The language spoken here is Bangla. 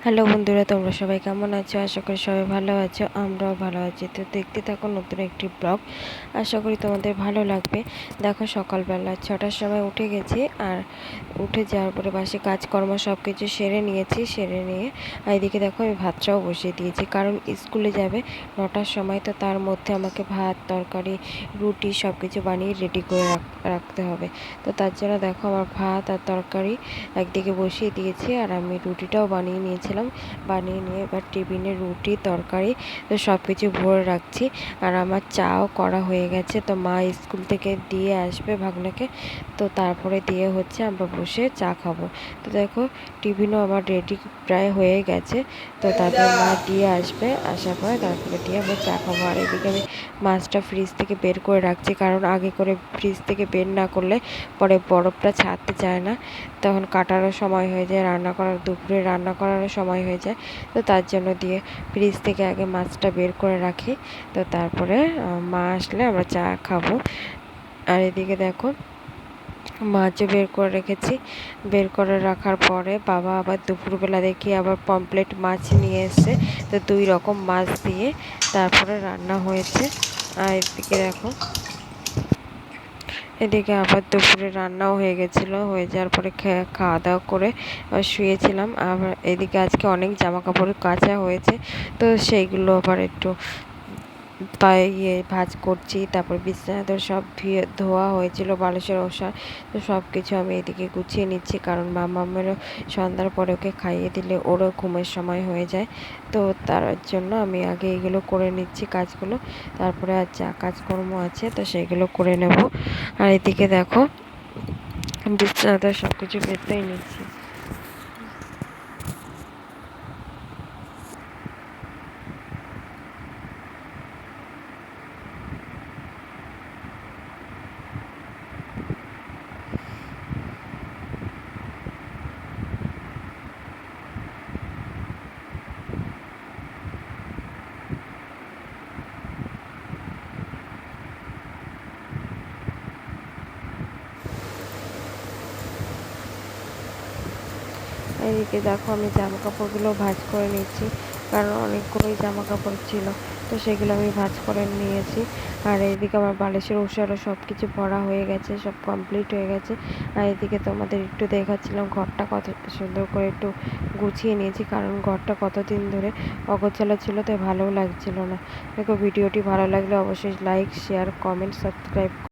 হ্যালো বন্ধুরা, তোমরা সবাই কেমন আছো? আশা করি সবাই ভালো আছো, আমরাও ভালো আছি। তো দেখতে থাকো নতুন একটি ব্লগ, আশা করি তোমাদের ভালো লাগবে। দেখো সকালবেলা 6টার সময় উঠে গেছি, আর উঠে যাওয়ার পরে বাসে কাজকর্ম সব কিছু সেরে নিয়েছি। সেরে নিয়ে এদিকে দেখো আমি ভাতটাও বসিয়ে দিয়েছি, কারণ স্কুলে যাবে 9টার সময়। তো তার মধ্যে আমাকে ভাত, তরকারি, রুটি সব কিছু বানিয়ে রেডি করে রাখতে হবে। তো তার জন্য দেখো আমার ভাত আর তরকারি একদিকে বসিয়ে দিয়েছি, আর আমি রুটিটাও বানিয়ে নিয়েছিলাম। বানিয়ে নিয়ে এবার টিফিনে রুটি, তরকারি তো সব কিছু ভরে রাখছি। আর আমার চাও করা হয়ে গেছে। তো মা স্কুল থেকে দিয়ে আসবে ভাগ্নাকে, তো তারপরে দিয়ে হচ্ছে আমরা বসে চা খাবো। তো দেখো টিফিনও আমার রেডি প্রায় হয়ে গেছে। তো তারপরে মা দিয়ে আসবে, আসার পরে তারপরে দিয়ে আমরা চা খাবো। আর এদিকে আমি মাছটা ফ্রিজ থেকে বের করে রাখছি, কারণ আগে করে ফ্রিজ থেকে বের না করলে পরে বরফটা ছাড়তে চায় না, তখন কাটারও সময় হয়ে যায়, দুপুরে রান্না করারও সময় হয়ে যায়। তো তার জন্য দিয়ে ফ্রিজ থেকে আগে মাছটা বের করে রাখি। তো তারপরে মা আসলে আমরা চা খাবো। আর এদিকে দেখো মাছও বের করে রেখেছি। বের করে রাখার পরে বাবা আবার দুপুরবেলা দেখি আবার পমপ্লেট মাছ নিয়ে এসছে। তো 2 রকম মাছ দিয়ে তারপরে রান্না হয়েছে। আর এদিকে দেখো এদিকে আবার দুপুরে রান্নাও হয়ে গেছিলো। হয়ে যাওয়ার পরে খাওয়া দাওয়া করে শুয়েছিলাম। আবার এদিকে আজকে অনেক জামা কাপড় কাচা হয়েছে, তো সেইগুলো আবার একটু ভাঁজ করছি। তারপর বিছানাতে সব ধোয়া হয়েছিল, বালিশের ওষা, তো সব কিছু আমি এদিকে গুছিয়ে নিচ্ছি, কারণ মামামেরও সন্ধ্যার পরে ওকে খাইয়ে দিলে ওরও ঘুমের সময় হয়ে যায়। তো তার জন্য আমি আগে এগুলো করে নিচ্ছি কাজগুলো, তারপরে আর যা কাজকর্ম আছে তো সেগুলো করে নেব। আর এদিকে দেখো বিছানাতে সব কিছু পেতেই নিচ্ছি। এদিকে দেখো আমি জামা কাপড়গুলো ভাঁজ করে নিচ্ছি, কারণ অনেকগুলোই জামা কাপড় ছিল, তো সেগুলো আমি ভাঁজ করে নিয়েছি। আর এইদিকে আমার বালিশের ওষারও সব কিছু ভরা হয়ে গেছে, সব কমপ্লিট হয়ে গেছে। আর এদিকে তোমাদের একটু দেখাচ্ছিলাম ঘরটা কত সুন্দর করে একটু গুছিয়ে নিয়েছি, কারণ ঘরটা কতদিন ধরে অগোছালো ছিল, তাই ভালোও লাগছিল না। দেখো ভিডিওটি ভালো লাগলে অবশ্যই লাইক, শেয়ার, কমেন্ট, সাবস্ক্রাইব